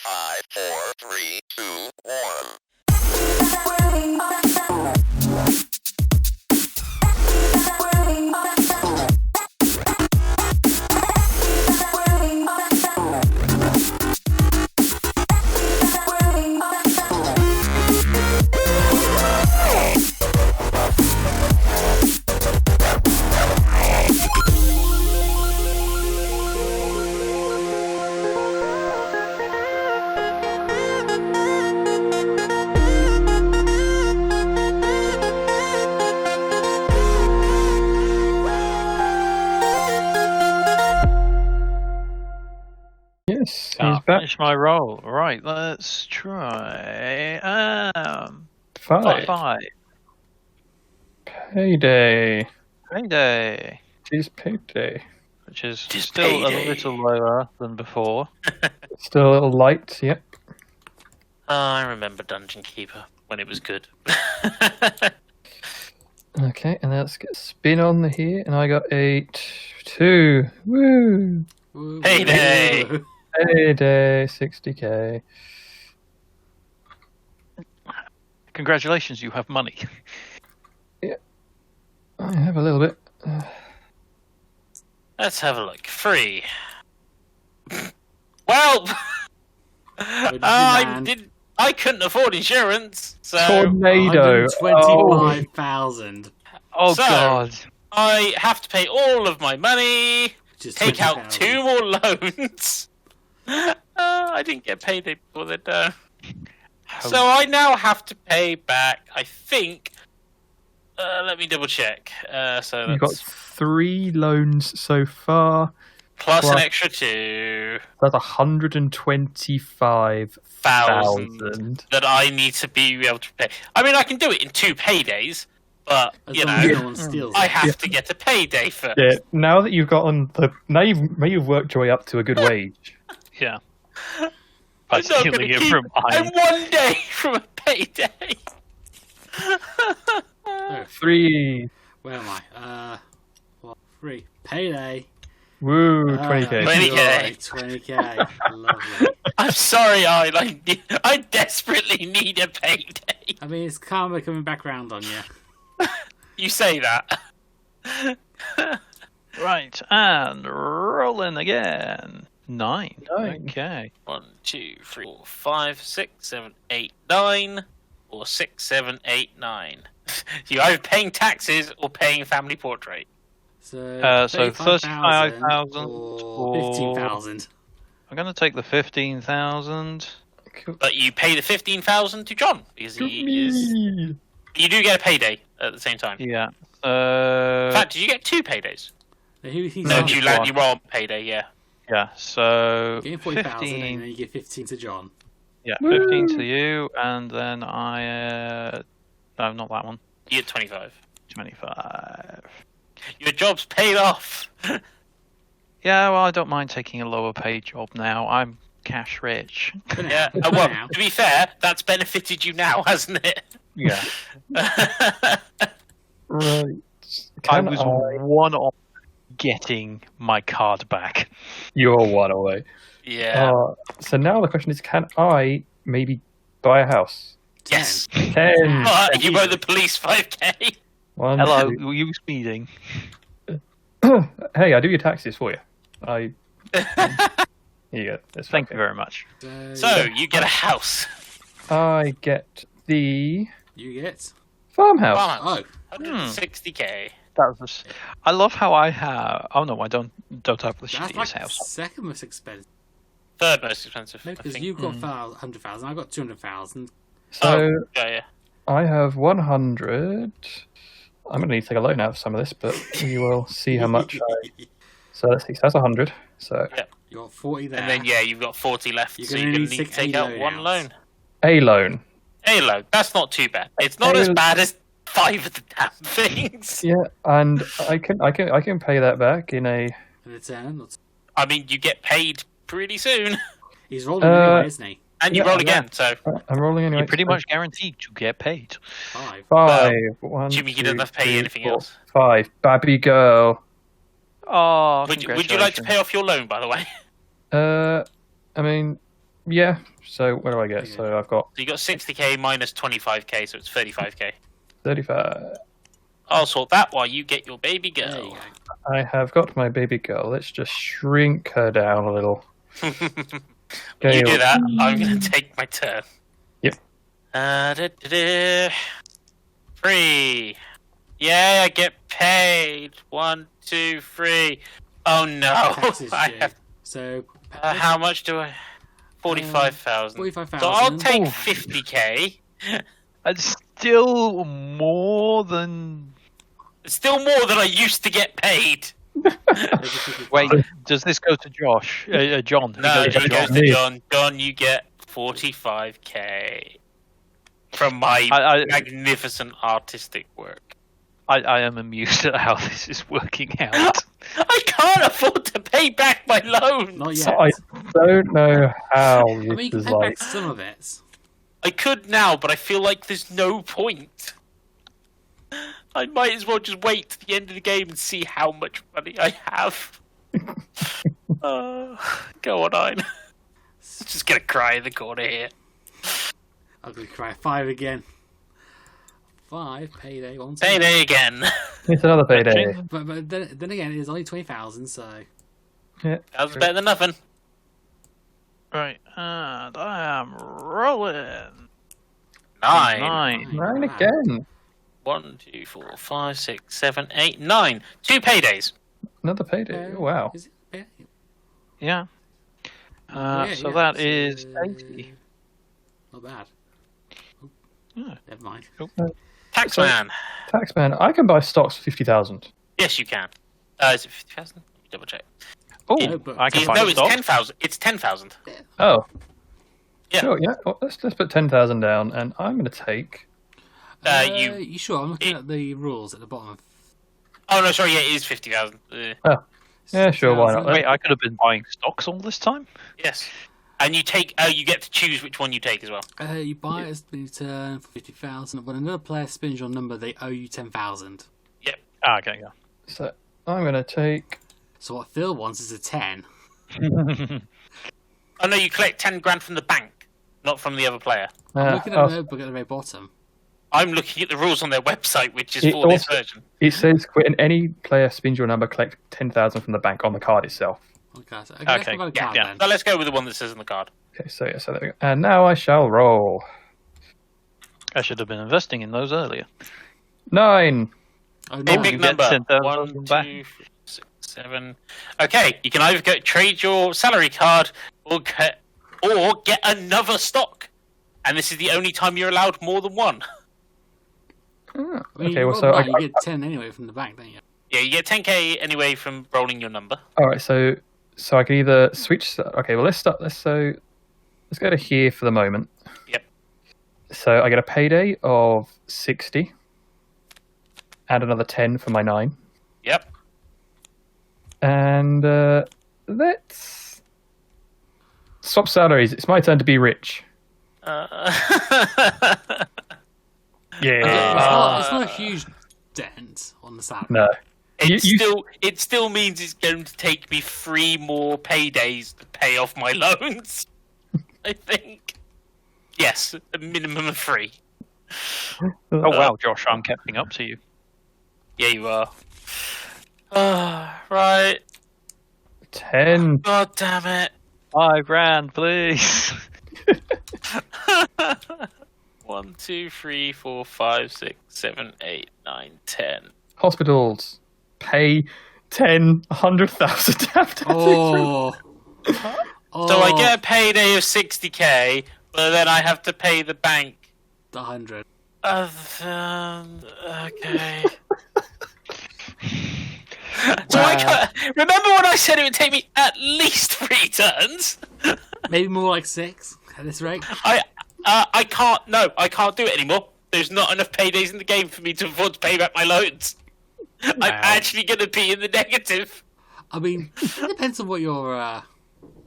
5, 4, 3, 2, 1. Yes, he's back. Finish my roll. Right, let's try. 5. Payday. Payday. It is payday. Which is Just still payday. a little lower than before. Still a little light, yep. I remember Dungeon Keeper when it was good. Okay, and let's get spin on here, and I got a 2. Woo! Payday! Payday, 60k. Congratulations, you have money. I have a little bit. Let's have a look. 3. Well, I couldn't afford insurance, so Tornado. 125,000. Oh, So- God. I have to pay all of my money, Just take out 20,000. 2 more loans. I didn't get paid before they're done. So I now have to pay back, I think. Let me double check. So You've got that's 3 loans so far. plus an plus- extra 2. That's 125,000. That I need to be able to pay. I mean, I can do it in 2 paydays, but As you long as know, no one steals I it. have to get a payday first. Yeah, now that you've gotten now you've worked your way up to a good wage. Yeah. By I'm not stealing gonna it keep- from I'm behind. 1 day from a payday. Oh, 3. where am I? 3. Payday. Woo, 20k. 20K. 20k. Lovely. I'm sorry, I desperately need a payday. I mean, it's karma coming back round on you. You say that. Right, and rolling again. 9. 9. Okay. 1, 2, 3, 4, 5, 6, 7, 8, 9, or 6, 7, 8, 9. You're either paying taxes or paying family portrait. So, So 35,000 or 15,000. I'm going to take the 15,000. Cool. But you pay the 15,000 to John because he is. Me. You do get a payday at the same time. Yeah. In fact, did you get 2 paydays? He's No, No, you land you roll on payday. Yeah. Yeah, so Getting 40,000 and 15. then you give 15 to John. Yeah, Woo. 15 to you, and then I. No, not that one. You get 25. 25. Your job's paid off. Yeah, well, I don't mind taking a lower paid job now. I'm cash rich. For now. Yeah. For Well, now. to be fair, that's benefited you now, hasn't it? Yeah. Right. I Can was one off getting my card back. You're 1 away. Yeah. So now the question is, can I maybe buy a house? Yes. 10. But you owe the police 5k. 1, Hello, 2. were you speeding? Hey, I do your taxes for you. Here you go. That's Thank you okay. very much. So you get a house. I get the You get. farmhouse. Wow. Oh, 160k. That was. I love how I have. Oh no, I don't have the that's shittiest like house. second most expensive. Third most expensive. No, I because think. you've got 100,000. I've got 200,000. So Yeah. I have 100. I'm going to need to take a loan out of some of this, but we will see how much. So let's see. So that's 100. So You got 40 there. And then you've got 40 left, You're so gonna you're going need to need to 60 take out loan one outs. loan. a loan. A loan. That's not too bad. It's not A as loan. bad as 5 of the damn things. Yeah, and I can pay that back in a. In return, I mean, you get paid pretty soon, he's rolling anyway, isn't he? and you Yeah, roll yeah. again. So, I'm rolling anyway. You're pretty much guaranteed to get paid. 5. 5. 1, assuming he doesn't have to pay 2, anything 4, else. 5. Baby girl. Oh, Would you like to pay off your loan, by the way? I mean, Yeah. So what do I get? Okay. So I've got So you got 60k minus 25k, so it's 35k. 35. I'll sort that while you get your baby There you girl. go. I have got my baby girl. Let's just shrink her down a little. When Okay, you do that, I'm going to take my turn. Yep. Free. Yeah, I get paid. 1, 2, 3. Oh no! Taxes I due. have, So how much do I? 45,000. 45,000. So I'll take 50k. It's still more than. It's still more than I used to get paid. Wait, does this go to Josh? John? No, It goes to it goes John. to John. John, you get 45k from my I- magnificent artistic work. I am amused at how this is working out. I can't afford to pay back my loan. Not So yet. I don't know how I mean, you this can is pay like. back some of it. I could now, but I feel like there's no point. I might as well just wait to the end of the game and see how much money I have. Go on, I'm just gonna cry in the corner here. I'm going to cry 5 again. 5, payday, 1, 2. Payday again. It's another payday. But then again, it's only 20,000, so. Yeah. That was better than nothing. Right, and I am rolling. 9. 9 again. 1, 2, 4, 5, 6, 7, 8, 9. 2 paydays. Another payday. Oh, wow. Is it? Yeah. Yeah. Yeah, So yeah, that so- is 80. Not bad. Oh, Yeah. never mind. Taxman. Taxman, I can buy stocks for 50,000. Yes, you can. Is it 50,000? Double check. Oh, No, but- I can No, buy it's stock. 10,000. It's 10,000. Oh. Yeah. Sure, yeah. Well, let's put 10,000 down, and I'm going to take. You sure? I'm looking at the rules at the bottom of. Oh no, sorry. Yeah, it is 50,000. Yeah, sure, why not? Wait, I could have been buying stocks all this time? Yes. And you take. You get to choose which one you take as well. You buy it as the turn for 50,000. When another player spins your number, they owe you 10,000. Ah, okay, yeah. So I'm going to take. So what Phil wants is a 10. Oh no, you collect 10 grand from the bank, not from the other player. I'm looking at the notebook at the very bottom. I'm looking at the rules on their website, which is It for this also- version. It says when any player spins your number, collect 10,000 from the bank on the card itself. Okay, so Okay, let's go Yeah, card yeah. then. So let's go with the one that says on the card. Okay, so yeah, so there we go. And now I shall roll. I should have been investing in those earlier. 9. Oh, A no. big you get number. 10,000 1, back. 2, 3, 6, 7. Okay, you can either trade your salary card or get another stock. And this is the only time you're allowed more than one. I mean, Okay, you well, roll so right, I- you get 10 anyway from the bank, don't you? Yeah, you get 10k anyway from rolling your number. All right, so I can either switch. Okay, well let's start. Let's go to here for the moment. Yep. So I get a payday of 60, and another 10 for my 9, Yep. and let's swap salaries. It's my turn to be rich. Yeah. It's not a huge dent on the salary. No. It still means it's going to take me 3 more paydays to pay off my loans. I think. Yes, a minimum of 3. Oh, wow, Josh, I'm catching up to you. Yeah, you are. Right. 10. God damn it. 5 grand, please. 1, 2, 3, 4, 5, 6, 7, 8, 9, 10. Hospitals pay 10, 100,000 after. Oh. So I get a payday of 60k, but then I have to pay the bank. 100. Okay. So remember when I said it would take me at least 3 turns? Maybe more like 6 at this rate. I can't. No, I can't do it anymore. There's not enough paydays in the game for me to afford to pay back my loans. I'm actually going to be in the negative. I mean, it depends on what your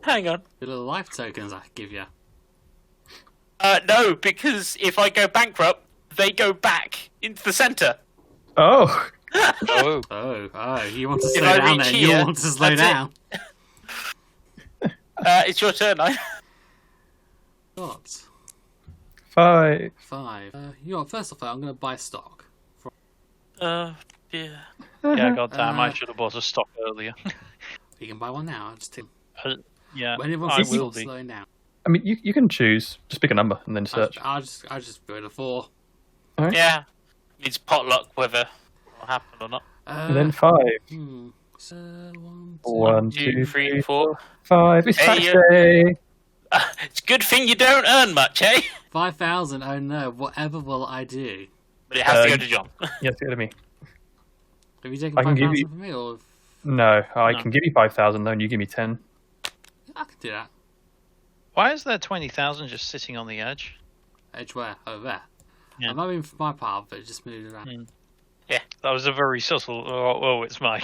Hang on. little life tokens I give you. No, because if I go bankrupt, they go back into the centre. Oh. Oh, Oh, you want to If slow I down reach then? here, You want to slow that's it. down? It's your turn. Got 5. 5. You know what? First off, I'm going to buy stock. Yeah. Yeah, goddamn, I should have bought a stock earlier. You can buy one now. Just take... Yeah, When everyone's I still will be. slowing down. I mean, you can choose. Just pick a number and then search. I'll just go to 4. Yeah. It's potluck whether it'll happen or not. And then 5. So 1, 2, 2, 3, 3, 4. 5. It's Hey, tax you- day. It's a good thing you don't earn much, eh? 5,000. Oh no! Whatever will I do? But it has to go to John. Yes, go to me. Have you taken I can give 5,000 you- from me, or No, I No. can give you 5,000 though, and you give me 10. I can do that? Why is there 20,000 just sitting on the edge? Edge where? Over there. Yeah. I'm not in for my part, but it just moved around. That was a very subtle. Oh, it's mine.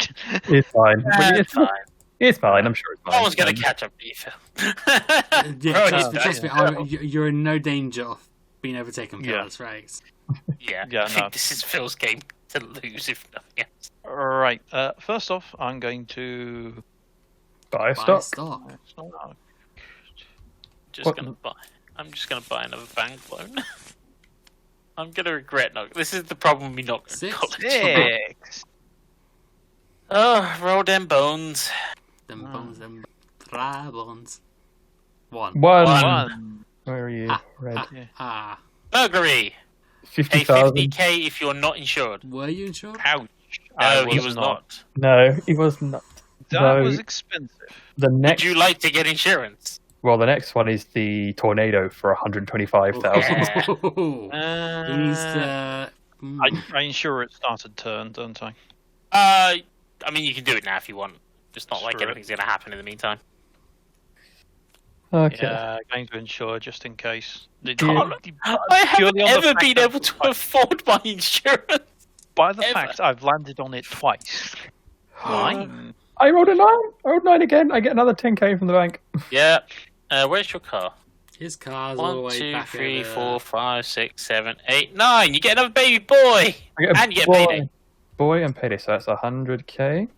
It's fine. It's fine. It's fine. I'm sure it's fine. No one's going to catch up to you, Phil. Yeah, Bro, trust me, you're in no danger of being overtaken, Phil. Yeah. That's right. Yeah, Yeah, I think no. this is Phil's game to lose, if nothing else. Right. First off, I'm going to. Buy Buy stock. stock. What? I'm just gonna buy another bank loan. I'm gonna regret not. This is the problem with me not going to 6. college. 6. Oh, roll them bones. Them bones, them dry bones. 1. 1. 1. Where are you? Red. Burglary. Pay 50,000. 50k if you're not insured. Were you insured? Ouch. No, he was not. No, he was not. That No. was expensive. The Would next, you like to get insurance? well, the next one is the tornado for 125,000. Yeah. He's I insure it started turn, don't I? I mean, you can do it now if you want. It's not like Screw it. anything's going to happen in the meantime. Okay. Yeah, going to insure just in case. I haven't Purely on the ever fact been that- able to afford my insurance. By the Ever. fact I've landed on it twice. 9. I rolled a 9. I rolled 9 again. I get another 10k from the bank. Yeah. Where's your car? His car's all the 1, way 2, back 3, over 4, 5, 6, 7, 8, 9. You get another baby boy. I get a And you get boy, payday. boy and payday, so that's 100k.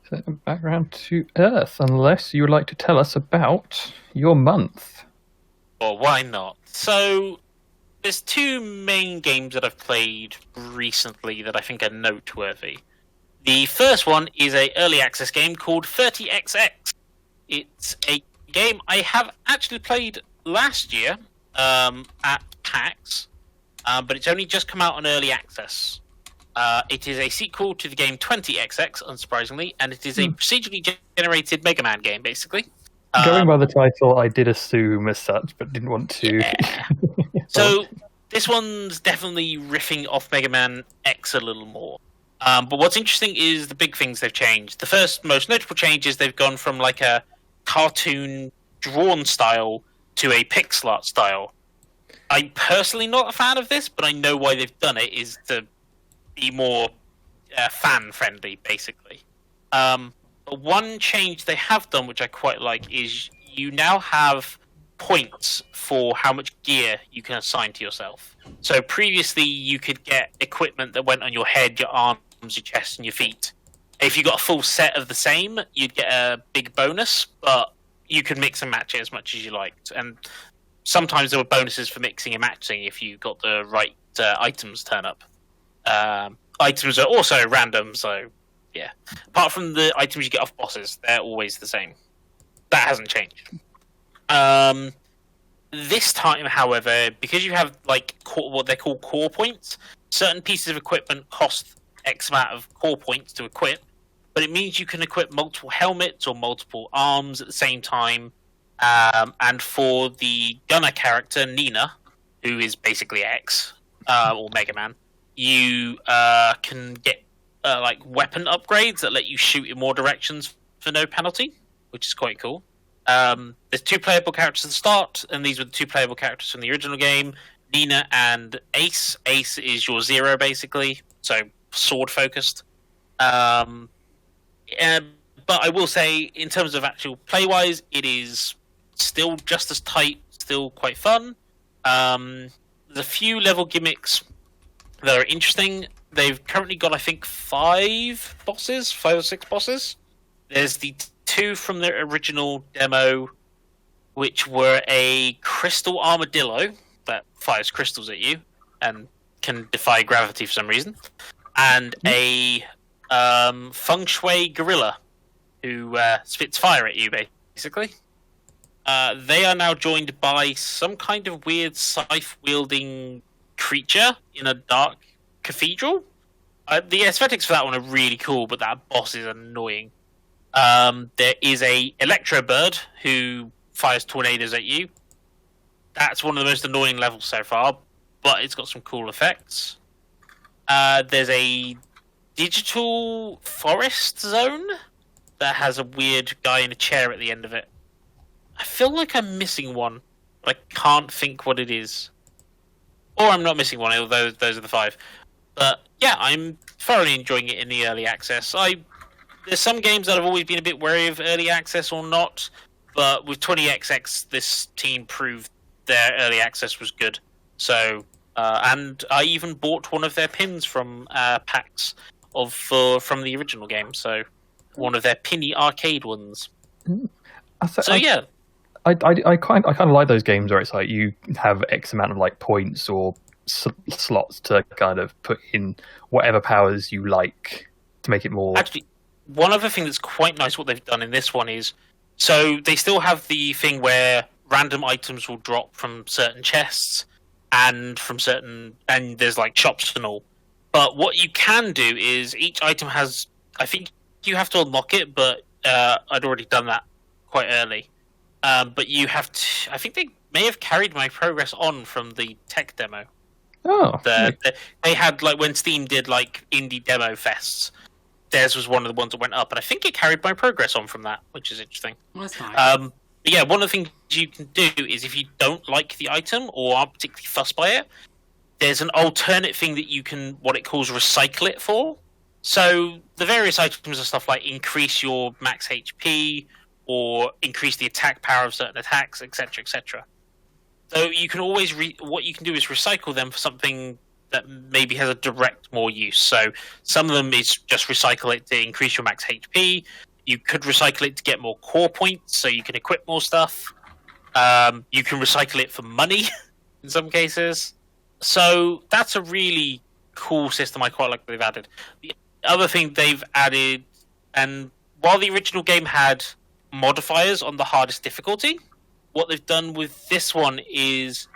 So back round to Earth, unless you would like to tell us about your month. Or why not? So, there's 2 main games that I've played recently that I think are noteworthy. The first one is a early access game called 30XX. It's a game I have actually played last year at PAX, but it's only just come out on early access. It is a sequel to the game 20XX, unsurprisingly, and it is a procedurally generated Mega Man game, basically. Going by the title, I did assume as such, but didn't want to. Yeah. So this one's definitely riffing off Mega Man X a little more. But what's interesting is the big things they've changed. The first most notable change is they've gone from like a cartoon drawn style to a pixel art style. I'm personally not a fan of this, but I know why they've done it is to be more fan friendly, basically. But one change they have done, which I quite like, is you now have points for how much gear you can assign to yourself. So previously you could get equipment that went on your head, your arms, your chest, and your feet. If you got a full set of the same, you'd get a big bonus, but you could mix and match it as much as you liked. And sometimes there were bonuses for mixing and matching if you got the right items turn up. Items are also random, so yeah. Apart from the items you get off bosses, they're always the same. That hasn't changed. This time, however, because you have like what they call core points, certain pieces of equipment cost X amount of core points to equip, but it means you can equip multiple helmets or multiple arms at the same time. And for the gunner character, Nina, who is basically X, or Mega Man, you can get like weapon upgrades that let you shoot in more directions for no penalty, which is quite cool. There's 2 playable characters at the start, and these were the 2 playable characters from the original game, Nina and Ace. Ace is your Zero, basically, so sword-focused. But I will say, in terms of actual play-wise, it is still just as tight, still quite fun. There's a few level gimmicks that are interesting. They've currently got, I think, 5 or 6 bosses. There's the 2 from the original demo, which were a crystal armadillo that fires crystals at you and can defy gravity for some reason, and a feng shui gorilla who spits fire at you, basically. They are now joined by some kind of weird scythe-wielding creature in a dark cathedral. The aesthetics for that one are really cool, but that boss is annoying. There is a electro bird who fires tornadoes at you. That's one of the most annoying levels so far, but it's got some cool effects. There's a digital forest zone that has a weird guy in a chair at the end of it. I feel like I'm missing one, but I can't think what it is. Or I'm not missing one, although those are the 5. But yeah, I'm thoroughly enjoying it in the early access. There's some games that I've always been a bit wary of early access or not, but with 20XX, this team proved their early access was good. So, and I even bought one of their pins from packs from the original game. So, one of their Pinny arcade ones. Yeah. I kind of like those games where it's like you have X amount of like points or slots to kind of put in whatever powers you like to make it more. Actually, one other thing that's quite nice what they've done in this one is, so they still have the thing where random items will drop from certain chests and there's like shops and all. But what you can do is each item has, I think you have to unlock it, but I'd already done that quite early. But you have to, I think they may have carried my progress on from the tech demo. Oh. They had, like, when Steam did, like, indie demo fests, theirs was one of the ones that went up, and I think it carried my progress on from that, which is interesting. Well, that's nice. Yeah, one of the things you can do is if you don't like the item or aren't particularly fussed by it, there's an alternate thing that you can, what it calls, recycle it for. So the various items are stuff like increase your max HP or increase the attack power of certain attacks, etc., etc. So you can always what you can do is recycle them for something that maybe has a direct more use. So some of them is just recycle it to increase your max HP. You could recycle it to get more core points, so you can equip more stuff. You can recycle it for money in some cases. So that's a really cool system I quite like that they've added. The other thing they've added, and while the original game had modifiers on the hardest difficulty, what they've done with this one is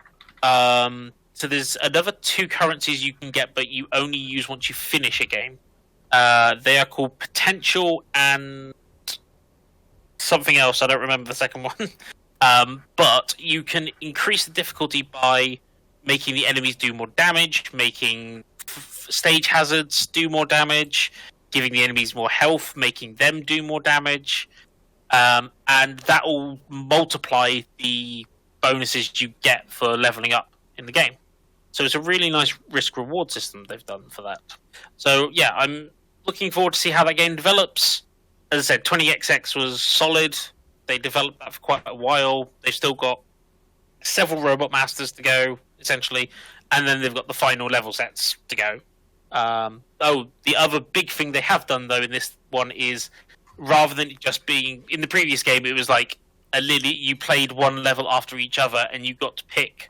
So there's another 2 currencies you can get, but you only use once you finish a game. They are called Potential and something else. I don't remember the second one. But you can increase the difficulty by making the enemies do more damage, making stage hazards do more damage, giving the enemies more health, making them do more damage. And that will multiply the bonuses you get for leveling up in the game. So it's a really nice risk-reward system they've done for that. So yeah, I'm looking forward to see how that game develops. As I said, 20XX was solid. They developed that for quite a while. They've still got several Robot Masters to go, essentially, and then they've got the final level sets to go. The other big thing they have done, though, in this one is, rather than it just being... In the previous game, it was like you played one level after each other, and you got to pick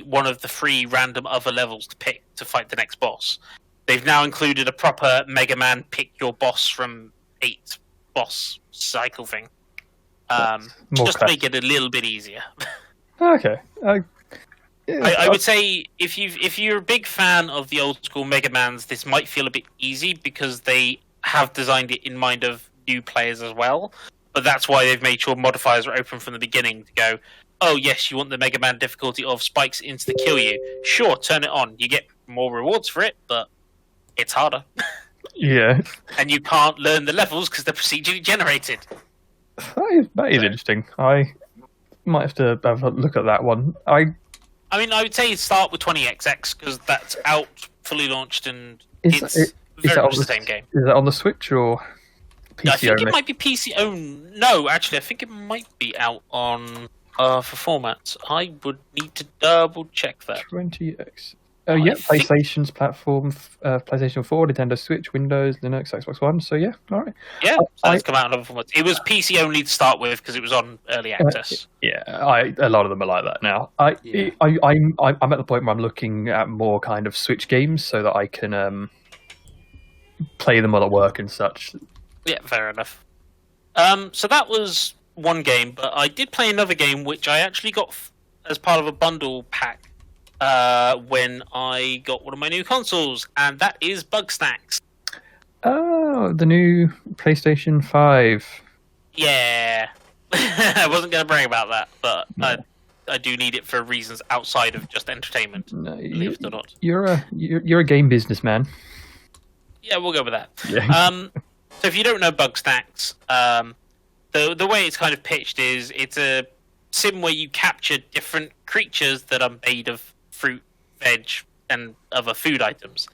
one of the 3 random other levels to pick to fight the next boss. They've now included a proper Mega Man pick your boss from 8 boss cycle thing. Just to make it a little bit easier. Okay. I would say if you're a big fan of the old school Mega Mans, this might feel a bit easy because they have designed it in mind of new players as well. But that's why they've made sure modifiers are open from the beginning to go, oh yes, you want the Mega Man difficulty of spikes insta-kill you. Sure, turn it on. You get more rewards for it, but it's harder. Yeah. And you can't learn the levels because they're procedurally generated. That is interesting. I might have to have a look at that one. I would say start with 20XX because that's out, fully launched, and Is it's very much the same game. Is that on the Switch or PC I think only? it might be PC only. No, actually, I think it might be out on for formats. I would need to double check that. 20X. Oh, yeah, PlayStation's platform, PlayStation 4, Nintendo Switch, Windows, Linux, Xbox One. So, yeah, all right. Yeah, so it's come out on other formats. It was PC only to start with because it was on early access. A lot of them are like that now. I'm at the point where I'm looking at more kind of Switch games so that I can play them while at work and such. Yeah, fair enough. So that was one game, but I did play another game which I actually got as part of a bundle pack when I got one of my new consoles, and that is Bugsnax. Oh, the new PlayStation 5. Yeah. I wasn't going to brag about that, but no. I do need it for reasons outside of just entertainment, believe it or not. You're a game businessman. Yeah, we'll go with that. Yeah. So if you don't know Bugsnax, the way it's kind of pitched is it's a sim where you capture different creatures that are made of fruit, veg, and other food items.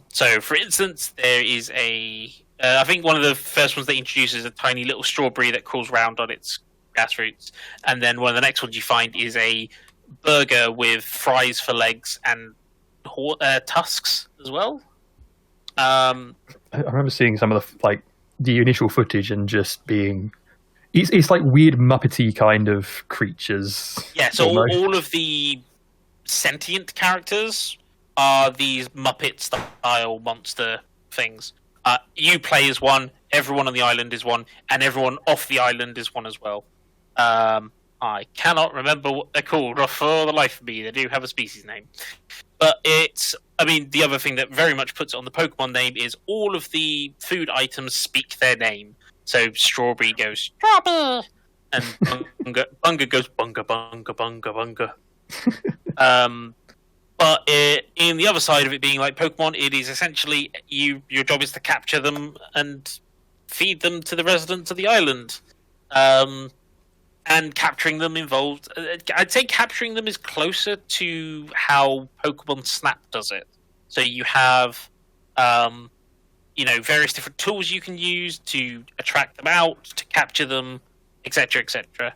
So, for instance, there is I think one of the first ones they introduce is a tiny little strawberry that crawls around on its grass roots. And then one of the next ones you find is a burger with fries for legs and tusks as well. I remember seeing some of the initial footage and just being... It's like weird Muppety kind of creatures. Yeah, so all of the sentient characters are these Muppet-style monster things. You play as one, everyone on the island is one, and everyone off the island is one as well. I cannot remember what they're called for the life of me. They do have a species name. But the other thing that very much puts it on the Pokemon name is all of the food items speak their name. So strawberry goes strawberry, and bunga goes bunga bunga bunga bunga. But in the other side of it being like Pokemon, it is essentially your job is to capture them and feed them to the residents of the island. And capturing them involved... I'd say capturing them is closer to how Pokemon Snap does it. So you have... various different tools you can use to attract them out, to capture them, etc., etc.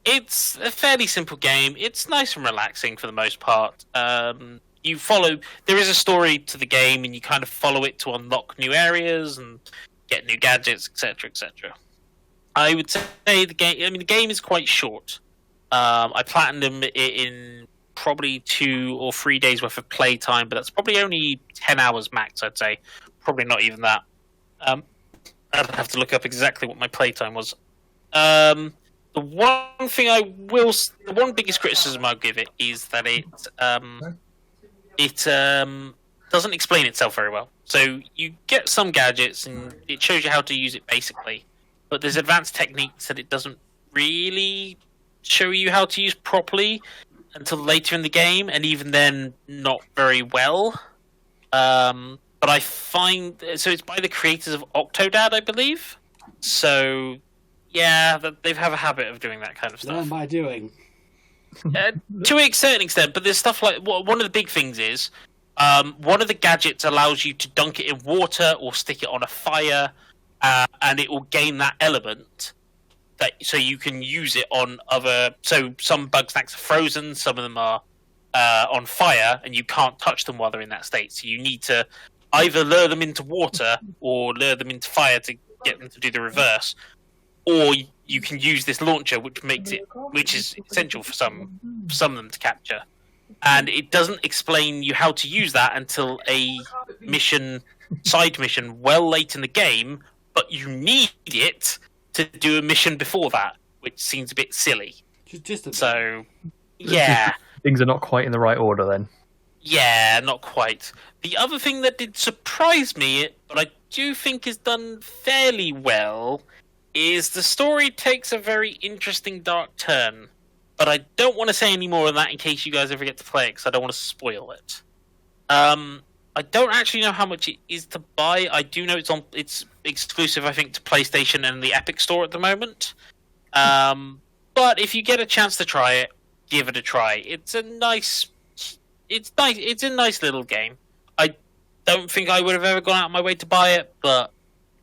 It's a fairly simple game. It's nice and relaxing for the most part. There is a story to the game, and you kind of follow it to unlock new areas and get new gadgets, etc., etc. I would say the game is quite short. I platinumed it in probably 2 or 3 days worth of playtime, but that's probably only 10 hours max, I'd say. Probably not even that. I'd have to look up exactly what my playtime was. The one thing the one biggest criticism I'll give it is that it doesn't explain itself very well. So you get some gadgets and it shows you how to use it basically, but there's advanced techniques that it doesn't really show you how to use properly until later in the game, and even then, not very well. But I find it's by the creators of Octodad, I believe. So yeah, they have a habit of doing that kind of stuff. Learn by doing. To a certain extent, but there's stuff like one of the big things is one of the gadgets allows you to dunk it in water or stick it on a fire, and it will gain that element. So you can use it on other. So some Bugsnax are frozen, some of them are on fire, and you can't touch them while they're in that state. So you need to either lure them into water or lure them into fire to get them to do the reverse, or you can use this launcher, which is essential for some of them to capture. And it doesn't explain you how to use that until a side mission, well late in the game. But you need it to do a mission before that, which seems a bit silly. Just a bit. So, yeah. Things are not quite in the right order then. Yeah, not quite. The other thing that did surprise me, but I do think is done fairly well, is the story takes a very interesting dark turn. But I don't want to say any more on that in case you guys ever get to play it, because I don't want to spoil it. I don't actually know how much it is to buy. I do know it's exclusive, I think, to PlayStation and the Epic Store at the moment. But if you get a chance to try it, give it a try. It's a nice little game. I don't think I would have ever gone out of my way to buy it, but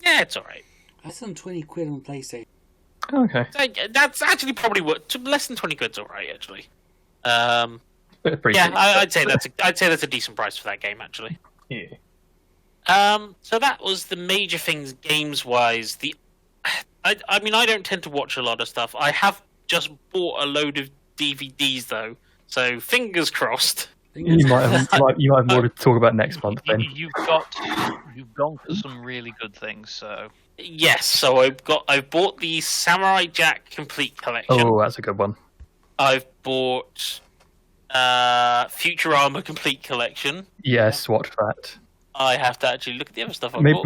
yeah, it's alright. That's some 20 quid on PlayStation. Okay. That's actually probably less than 20 quid's alright, actually. Pretty Yeah, cheap, I'd say that's a decent price for that game, actually. Yeah. So that was the major things games-wise. I mean, I don't tend to watch a lot of stuff. I have just bought a load of DVDs, though, so fingers crossed. You might have more to talk about next month then. You've gone for some really good things. So Yes, so I've bought the Samurai Jack Complete Collection. Oh, that's a good one. I've bought Futurama Complete Collection. Yes, watch that. I have to actually look at the other stuff I bought.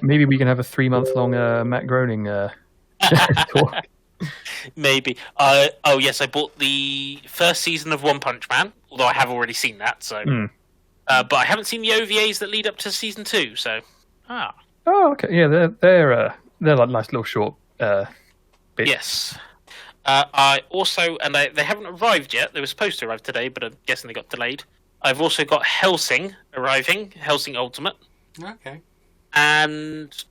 Maybe we can have a 3-month-long Matt Groening talk. Maybe. Oh yes, I bought the first season of One Punch Man, although I have already seen that. So, but I haven't seen the OVAs that lead up to season 2. So, Oh, okay. Yeah, they're like nice little short bits. Yes. I also, they haven't arrived yet. They were supposed to arrive today, but I'm guessing they got delayed. I've also got Hellsing arriving, Hellsing Ultimate. Okay. And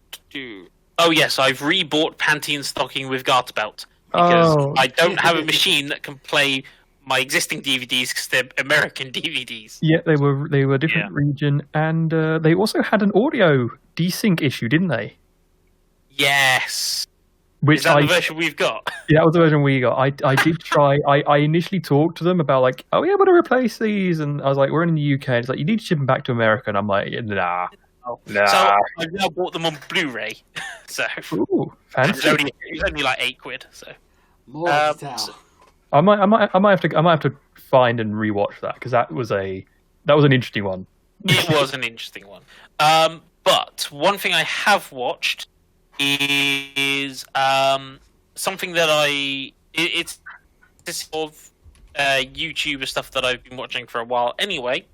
oh yes, I've rebought Panty and Stocking with Garter Belt because I don't have a machine that can play my existing DVDs because they're American DVDs. Yeah, they were different region, and they also had an audio desync issue, didn't they? Yes. Which is that the version we've got? Yeah, that was the version we got. I did try. I initially talked to them about like, oh yeah, I'm gonna replace these, and I was like, we're in the UK. And it's like, you need to ship them back to America, and I'm like, nah. So I've now bought them on Blu-ray. So ooh, fancy. It was only like £8. So More detail. I might have to find and rewatch that because that was an interesting one. It was an interesting one. But one thing I have watched is something that it's sort of YouTuber stuff that I've been watching for a while anyway.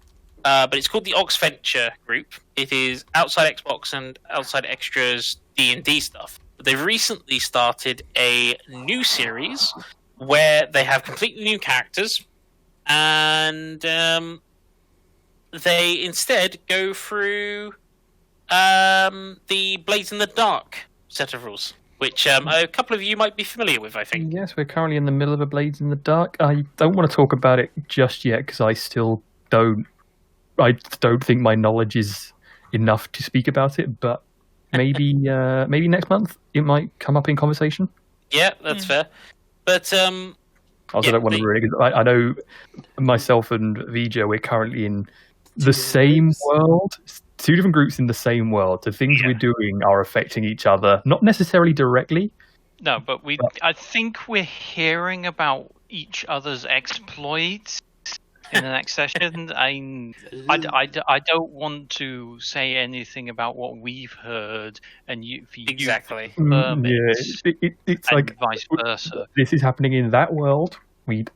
But it's called the Oxventure Group. It is Outside Xbox and Outside Extras D&D stuff. But they've recently started a new series where they have completely new characters, and they instead go through the Blades in the Dark set of rules, which a couple of you might be familiar with, I think. Yes, we're currently in the middle of a Blades in the Dark. I don't want to talk about it just yet because I still don't think my knowledge is enough to speak about it, but maybe next month it might come up in conversation. Yeah, that's fair. But I also don't want to really. I know myself and Vija, we're currently in the same world, 2 different groups in the same world. The things we're doing are affecting each other, not necessarily directly, No, but I think we're hearing about each other's exploits in the next session. I don't want to say anything about what we've heard, and for you Exactly. to confirm it's and like vice versa. this is happening in that world.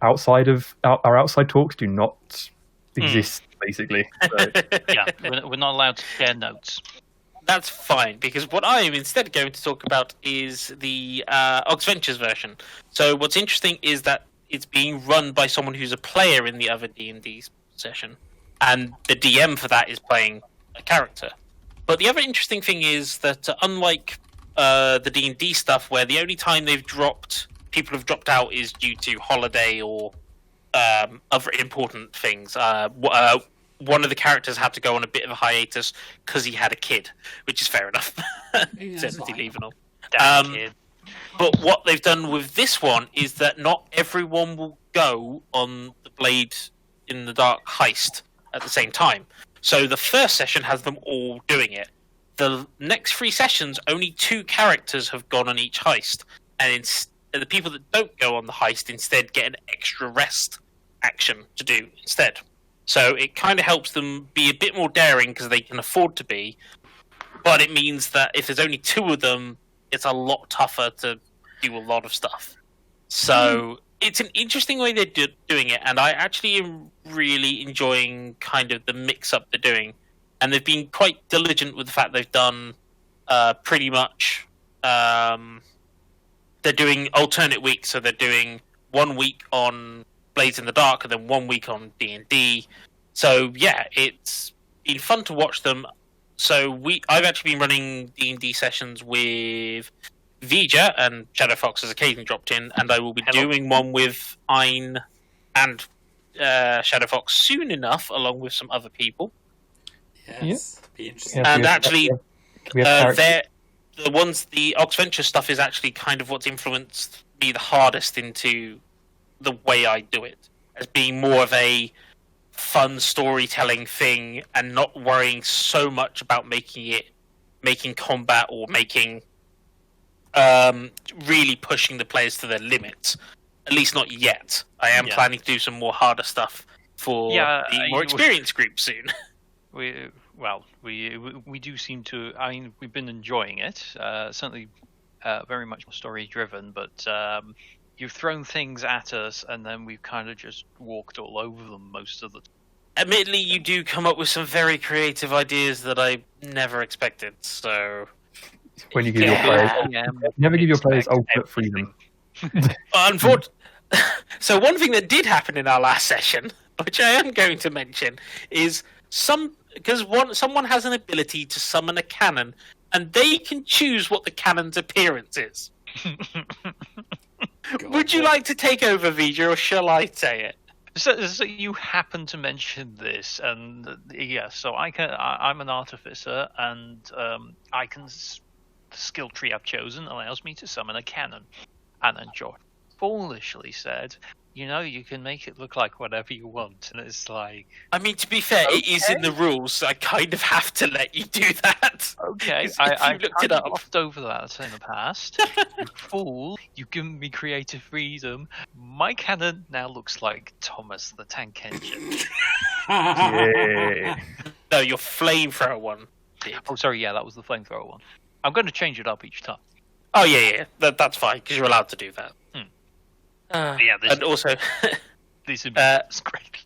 Our outside talks do not exist, basically. So, Yeah, we're not allowed to share notes. That's fine, because what I am instead going to talk about is the Oxventures version. So what's interesting is that it's being run by someone who's a player in the other D&D session, and the DM for that is playing a character. But the other interesting thing is that unlike the D&D stuff, where the only time people have dropped out is due to holiday or other important things. One of the characters had to go on a bit of a hiatus because he had a kid, which is fair enough. Maternity leave and all. Damn kid. But what they've done with this one is that not everyone will go on the Blade in the Dark heist at the same time. So the first session has them all doing it. The next 3 sessions, only 2 characters have gone on each heist, and the people that don't go on the heist instead get an extra rest action to do instead. So it kind of helps them be a bit more daring because they can afford to be, but it means that if there's only 2 of them, it's a lot tougher to do a lot of stuff. So it's an interesting way they're doing it, and I actually am really enjoying kind of the mix-up they're doing. And they've been quite diligent with the fact they've done pretty much... they're doing alternate weeks, so they're doing 1 week on Blades in the Dark and then 1 week on D&D. So yeah, it's been fun to watch them. So I've actually been running D&D sessions with Vija, and Shadow Fox has occasionally dropped in, and I will be doing one with Ein and Shadow Fox soon enough, along with some other people. Yes, be interesting. And actually, the Oxventure stuff is actually kind of what's influenced me the hardest into the way I do it, as being more of a fun storytelling thing and not worrying so much about making combat or making really pushing the players to their limits. At least not yet. I am planning to do some more harder stuff for the more experienced group soon. We do seem to. I mean, we've been enjoying it. Certainly, very much story driven. But you've thrown things at us, and then we've kind of just walked all over them most of the time. Admittedly, you do come up with some very creative ideas that I never expected. So when you give your players, never give your players ultimate freedom. Unfortunately, so one thing that did happen in our last session, which I am going to mention, is someone has an ability to summon a cannon, and they can choose what the cannon's appearance is. Would you like to take over, Vija, or shall I say it? So you happen to mention this, and so I'm an artificer, and the skill tree I've chosen allows me to summon a cannon. And then George foolishly said, you can make it look like whatever you want. And it's like... I mean, to be fair, it is in the rules, so I kind of have to let you do that. Okay, I looked it up. Glossed over that in the past. You fool, you've given me creative freedom. My cannon now looks like Thomas the Tank Engine. Yeah. No, your flamethrower one did. Oh, sorry, that was the flamethrower one. I'm going to change it up each time. Oh, yeah. That's fine, because you're allowed to do that. And also... this would be scraping.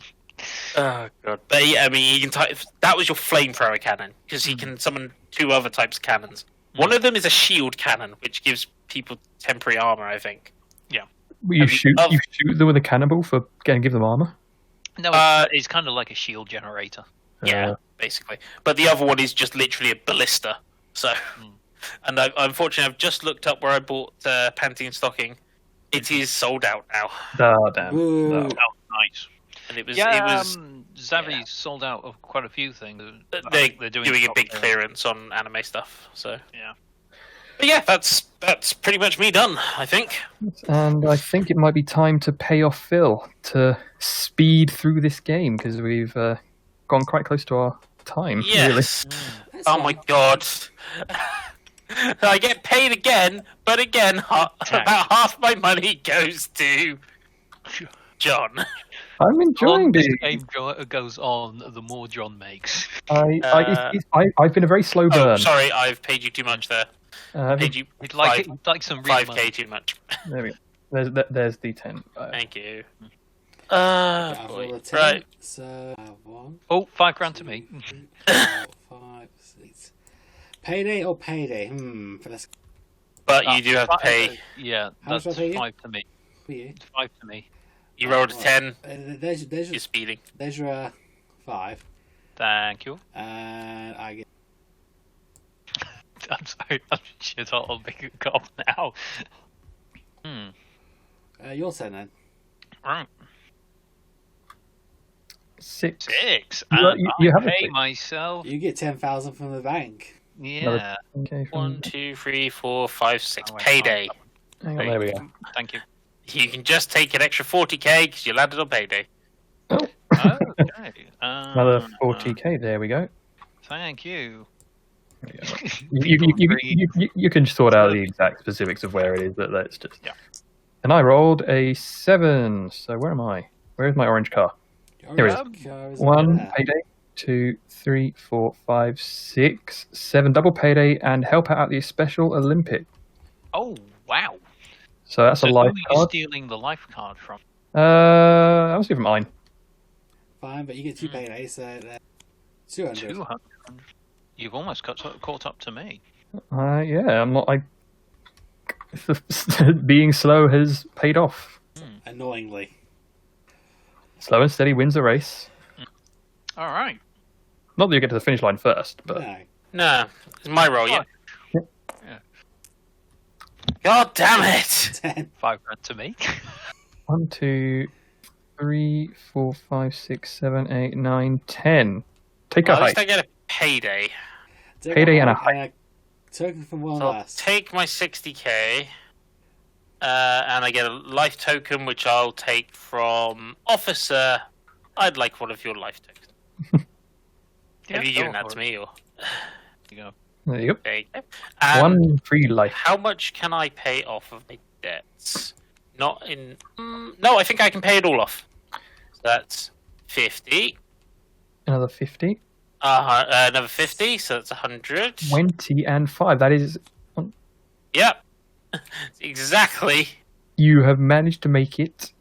Oh, God. But yeah, I mean, you can that was your flamethrower cannon, because he can summon 2 other types of cannons. One of them is a shield cannon, which gives people temporary armor, I think. Yeah. You shoot them with a cannonball for give them armor? No, it's kind of like a shield generator. Yeah, basically. But the other one is just literally a ballista. So... And unfortunately, I've just looked up where I bought Pantheon stocking. It is sold out now. Oh, damn. Oh, nice. And it was Zavi sold out of quite a few things. They're doing a big clearance on anime stuff. So but yeah, that's pretty much me done, I think. And I think it might be time to pay off Phil to speed through this game, because we've gone quite close to our time. Yes. Really. Oh my God. I get paid again, but again, about half my money goes to John. I'm The enjoying longer this. the game goes on, the more John makes. I've been a very slow burn. Oh, sorry, I've paid you too much there. Paid you He'd like some real 5k money. too much. There we go. There's the 10. Thank you. I've Boy. rolled a 10, Right. So, 1, Oh, $5 to me. 2, 4, 5, 6. Payday or payday? Let's But you do have to pay. Yeah, How much that's do I pay you? 5 to me. for you. 5 to me. You rolled a 10. There's You're your, speeding. there's your 5. Thank you. And I get. I'm sorry. Shit, I'll make it go now. Your turn then. Right. 6. 6. You- And you I have a pay six. myself. You get 10,000 from the bank. Yeah. Okay, 1, 2, 3, 4, 5, 6. Oh, wait, Payday. hang on, there we go. Thank you. You can just take an extra 40k because you landed on payday. Oh. Okay. Another 40k. There we go. Thank you. There we go. You can sort out the exact specifics of where it is, but let's just. Yeah. And I rolled a 7. So where am I? Where is my orange car? Here it is. 1 payday, 2, 3, 4, 5, 6, 7 double payday, and help out at the Special Olympic. Oh, wow. So that's So a who life are you card. stealing the life card from? I was giving mine. Fine, but you get 2 paydays, so 200. 200. You've almost caught up to me. Yeah, I'm not. Being slow has paid off. Annoyingly. Slow and steady wins the race. All right. Not that you get to the finish line first, but No. No, it's my roll, yeah. Yep. Yeah. God damn it! 10. $5 to me. 1, 2, 3, 4, 5, 6, 7, 8, 9, 10. Take a Well, at least hike. I get a payday. Payday and a token from one So I'll last. take my 60k, and I get a life token, which I'll take from Officer. I'd like one of your life tokens. Have you given that to me, or You go. There you go. there you go. 1 free life. How much can I pay off of my debts? Not in. No, I think I can pay it all off. So that's 50. Another 50. Another 50, so that's 100. 20 and 5. That is. Yep. Exactly. You have managed to make it.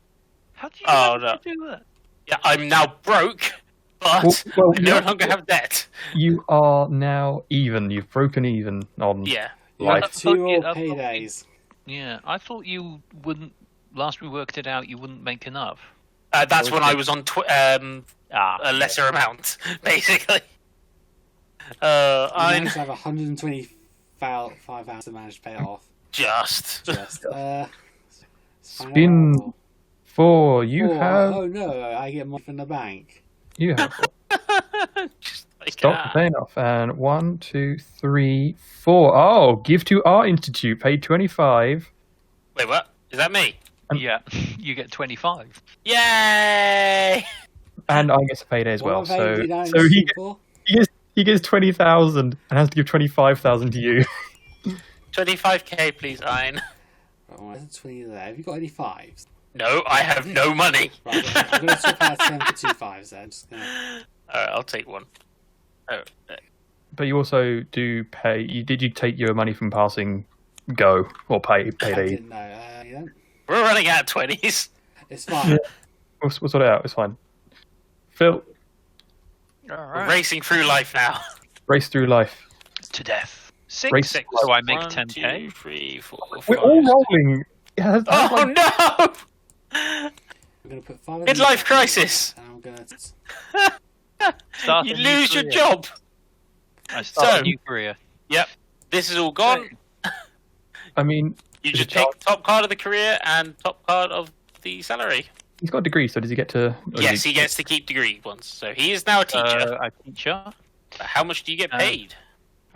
How do you Oh, manage to do that? Yeah, I'm now broke, but Well, I no yeah. longer have debt. You are now even. You've broken even on Yeah. You have life. 2 Yeah, more I thought you- paydays. Yeah, I thought you wouldn't. Last we worked it out, you wouldn't make enough. That's when I was on a lesser yeah. amount, basically. You I managed to have 125,000 managed to pay it off. just. Just. Spin 4. You have. Oh no, I get money from the bank. You have. Just like, Stop paying off. And 1, 2, 3, 4. Oh, give to Art Institute. Paid 25. Wait, what? Is that me? Yeah, you get 25. Yay! And I get a payday as well. What have I So, did I so receive for? he gets 20,000 and has to give 25,000 to you. 25k, please, Ein. Right, that's 20 there. Have you got any 5s? No, I have no money. Right, I'm going to swap out 10 for 2 5s then. Just gonna... Alright, I'll take one. Oh, But you also do pay. Did you take your money from passing Go or I payday? didn't know. You don't? we're running out of 20s. It's fine. We'll sort it out. It's fine. Phil, All We're right. racing through life now. race through life. To death. 6. Race- So I make 1, 10k. 2, 3, 4, We're 5. all rolling. Yeah, that's Oh like- no! I'm going to put 5 of Midlife these crisis. and I'm going to... Start You a new lose your career. job. I start So- a new career. Yep. This is all gone. I mean, You Is just it take top? top card of the career and top card of the salary. he's got a degree, so does he get to? or does Yes, he gets to keep degree ones. So he is now a teacher. A teacher. But how much do you get paid?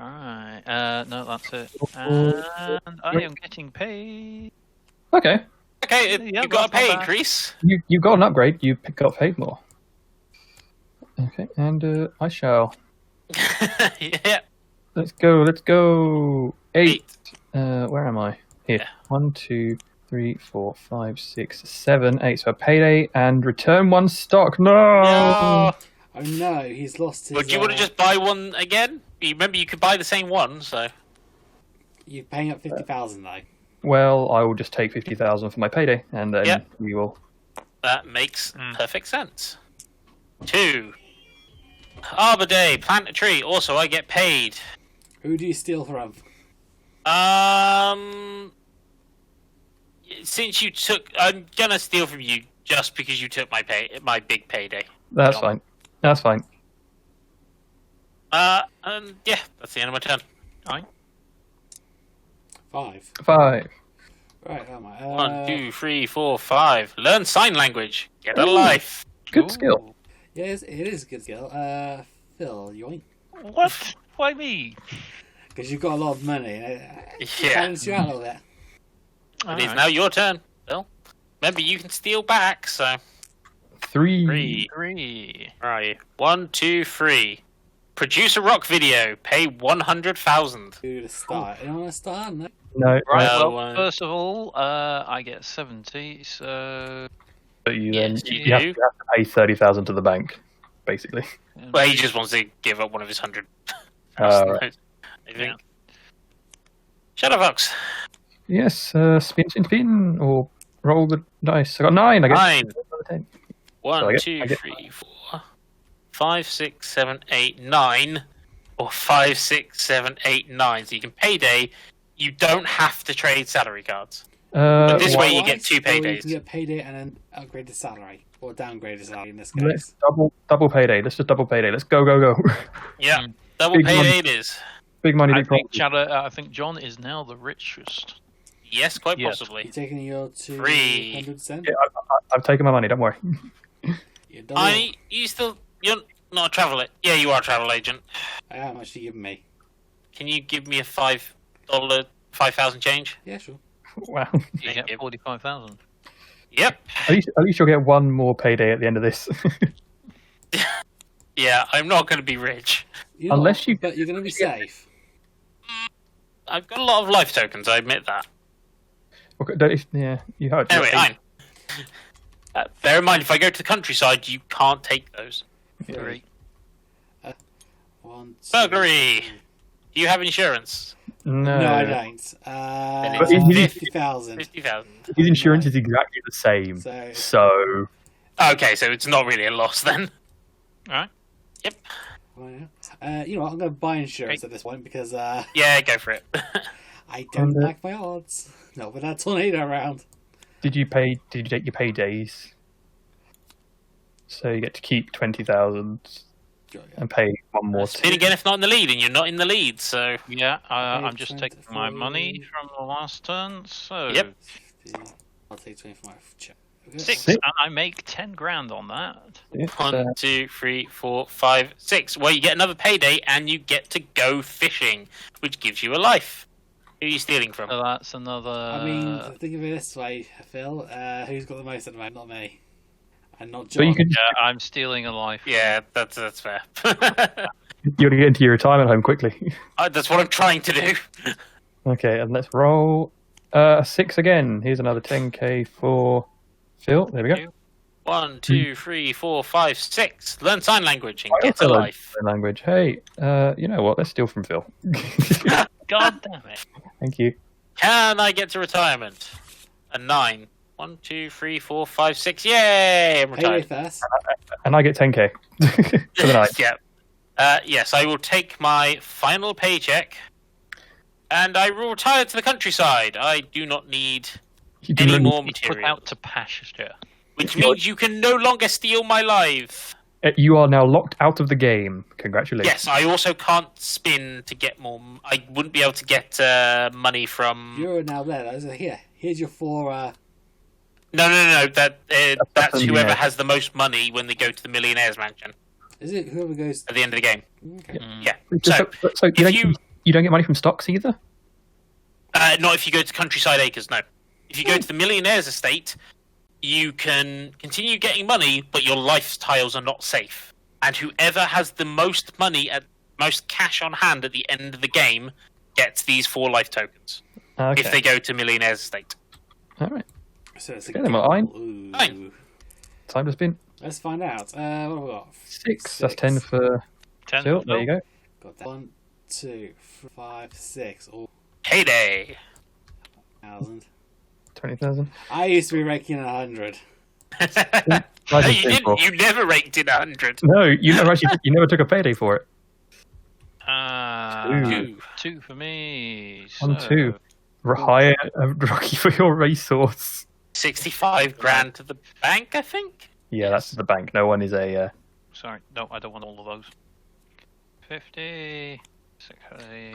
Alright. No, that's it. And I am getting paid. Okay, Okay, yeah, you got a that's pay not bad. increase. you got an upgrade. You got paid more. Okay, and I shall. Yeah. Let's go. 8. Where am I? Here. Yeah. 1, 2, 3, 4, 5, 6, 7, 8. So a payday and return 1 stock. No! No. Oh no, he's lost his. Would you want to just buy one again? You remember you could buy the same one, so. You're paying up 50,000 though. Well, I will just take 50,000 for my payday, and then we will. That makes perfect sense. 2. Arbor Day, plant a tree. Also, I get paid. Who do you steal from? Since you took, I'm gonna steal from you just because you took my big payday. That's fine. That's fine. And yeah, that's the end of my turn. 5. 5. Right, how am I? 1, 2, 3, 4, 5. Learn sign language. Get a life. Good skill. Yes, it is a good skill. Phil, yoink. What? Why me? Because you've got a lot of money. It Yeah. balances you out a little bit. It is now your turn, Bill. Remember, you can steal back, so. 3. 3. 3. Where are you? 1, 2, 3. Produce a rock video. Pay 100,000. Who to start? You want to start? No? No, Right, Well, well, first of all, I get 70, so... but you Yes, then you you have do. to pay 30,000 to the bank, basically. Well, he just wants to give up one of his 100. Right. I think. Shadowfox. Yes, spin, or roll the dice. I got 9, I guess. 9. So 1, I 2, get 3, 4, 5, 6, 7, 8, 9. Or 5, 6, 7, 8, 9. So you can payday. You don't have to trade salary cards. But this way you get 2 Or you paydays. can get payday and then upgrade the salary. Or downgrade the salary in this Let's case. double payday. Let's just double payday. Let's go. Yeah, double Big payday money. it is. Big money, I big think, profit. I think John is now the richest. Yes, quite Yes. possibly. You're taking your 3. 200%? Yeah, I've taken my money. Don't worry. You're double. You're not a travel agent. Yeah, you are a travel agent. How much do you give me? Can you give me a $5,000 change? Yeah, sure. Wow. You Thank get you. 45,000. Yep. At least you'll get 1 more payday at the end of this. Yeah, I'm not going to be rich. You're Unless not, you- But you're going to be safe. I've got a lot of life tokens, I admit that. Okay, yeah, you heard. Anyway, fine. Bear in mind, if I go to the countryside, you can't take those. 3. 1, 2, Burglary. Do you have insurance? No, No, I don't. But is- 50,000. 50,000. his insurance is exactly the same. So, So, Okay, so it's not really a loss then. Alright. well, yeah. You know what? I'm going to buy insurance at this point because Yeah, go for it. I don't And, like my odds. Not with that tornado around. did you take your paydays? So you get to keep 20,000 and pay 1 more. Spin again if not in the lead, and you're not in the lead, so... Yeah, I'm Okay, just taking my money from the last turn, so... Yep. 50. I'll take 25. Check. Okay. 6, Six. and I make 10 grand on that. Yes, 1, 2, 3, 4, 5, 6. Well, you get another payday, and you get to go fishing, which gives you a life. Who are you stealing from? So that's another... I mean, think of it this way, Phil. Who's got the most at the moment? Not me. And not John. So you can Yeah, I'm stealing a life. Yeah, that's fair. you're gonna get into your retirement home quickly. That's what I'm trying to do. Okay, and let's roll 6 again. Here's another 10k for Phil. There we go. 1, 2, 3, 4, 5, 6. Learn sign language and I get a also learned life. sign language. Hey, you know what? Let's steal from Phil. God damn it. Thank you. Can I get to retirement? A 9. 1, 2, 3, 4, 5, 6. Yay! I'm Payday retired. first. And I get 10k for the night. Yeah. Yes, I will take my final paycheck, and I will retire to the countryside. I do not need You do any not- more Put material, out to pasture. which means you can no longer steal my life. You are now locked out of the game. Congratulations. Yes, I also can't spin to get more. I wouldn't be able to get money from. You're now there. So here's your 4. No. That's the whoever millionaire. has the most money when they go to the millionaire's mansion Is it whoever goes? at the end of the game. Okay. Yeah. So if you don't get money from stocks either? Not if you go to Countryside Acres, no. If you go to the millionaire's estate, you can continue getting money, but your lifestyles are not safe. And whoever has the most money, most cash on hand at the end of the game, gets these 4 life tokens. Okay. if they go to Millionaire's Estate. All right. So it's a Okay, then, well, Ooh. Fine. Time to spin. Let's find out. What have we got? 6. That's 10 for 10. Phil. There you go. Got that. 1, 2, 5, 6. All Payday. 1,000. 20,000. I used to be raking 100. No, Nice and you simple. didn't. You never raked in 100. No, you never took a payday for it. Two. 2 for me. 1, so- 2. Hire Rocky for your resource. 65 grand to the bank, I think. Yeah, that's the bank. No one is a. Sorry, no, I don't want all of those. 50, 60.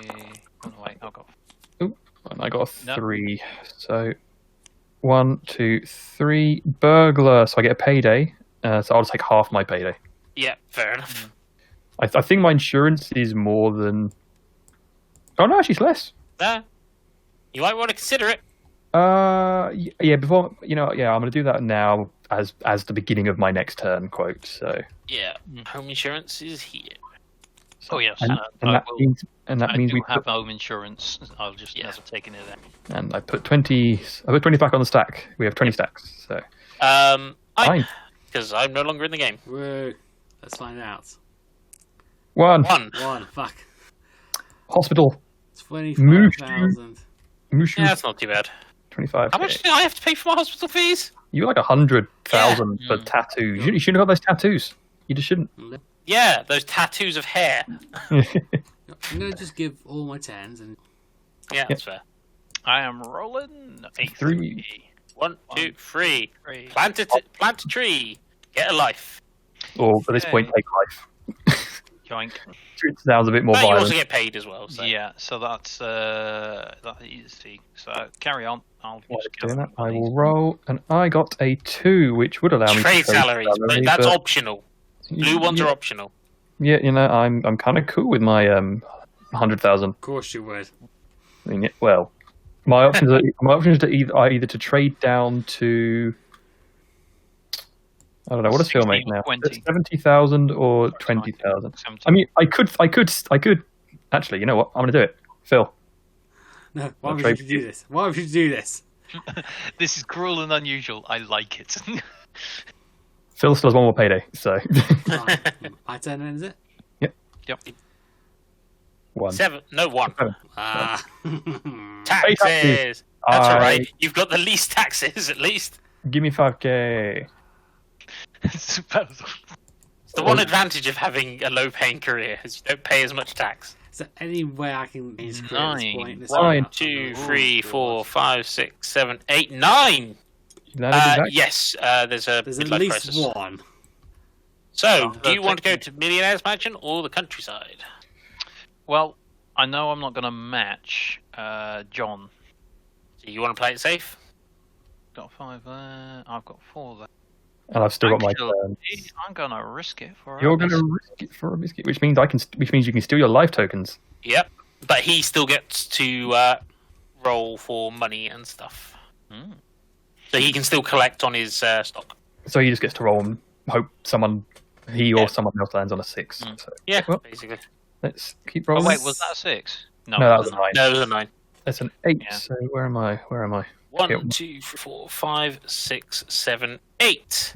Oh, wait, I'll go. And I got a No. 3. So 1, 2, 3. Burglar. So I get a payday. So I'll take half my payday. Yeah, fair enough. I think my insurance is more than. Oh no, actually it's less. You might want to consider it. Yeah. Before I'm gonna do that now as the beginning of my next turn. Quote. So. Yeah, home insurance is here. Oh, yes. And, I that will- means I we do have put, home insurance. I'll just never taken it out. and I put 20. I put 20 back on the stack. We have 20 stacks. So fine. Because I'm no longer in the game. Woo. Let's find out. 1. 1. Fuck. Hospital. 25,000. Mushu. Yeah, that's not too bad. 25. How much do I have to pay for my hospital fees? You got like 100,000 for Yeah. tattoos. You shouldn't have got those tattoos. You just shouldn't. Yeah, those tattoos of hair. I'm gonna just give all my 10s and Yeah, that's fair. I am rolling. 3. 1, 2, 3. 3. Plant a tree. Get a life. Or at this point, take life. Joink. It sounds a bit more But you violent. also get paid as well. So. Yeah, so that's that easy. So carry on. I'll While just doing go that, I will roll, and I got a 2, which would allow me Trade to salaries, but that's optional. Blue ones yeah, are optional. Yeah, I'm kind of cool with my 100,000. of course you would. I mean, well, my options are either to trade down to. I don't know what does Phil make 16 or now. 20? 70,000 or 20,000. 70. I mean, I could. Actually, you know what? I'm gonna do it, Phil. No, why would trade you do this? Why would you do this? This is cruel and unusual. I like it. Phil still has one more payday, so Fine. My turn then, is it? Yep. 1. 7, no 1. Ah. Taxes. That's I- alright. You've got the least taxes, at least. Give me 5k. It's about- It's the one advantage of having a low-paying career is you don't pay as much tax. Is there any way I can use crit at this 9. point? This 1, is- 2, Oh, 3, God. 4, 5, 6, 7, 8, 9. Yes, there's a There's at midlife least crisis. one. So, Oh, do you want to go to Millionaire's Mansion or the countryside? Well, I know I'm not going to match John. Do you want to play it safe? Got 5 there. I've got 4 there. And I've still got my Actually, turn. I'm going to risk it for. You're a going to biscuit. risk it for a biscuit, which means you can steal your life tokens. Yep. But he still gets to roll for money and stuff. Hmm. So he can still collect on his stock. So he just gets to roll and hope he or Yeah. someone else lands on a 6. Mm. So Yeah, Well- basically. let's keep Oh rolling. wait, was that a 6? No, that was a 9. No, it was a 9. That's an 8. Yeah. So where am I? 1, Yeah. 2, 3, 4, 5, 6, 7, 8.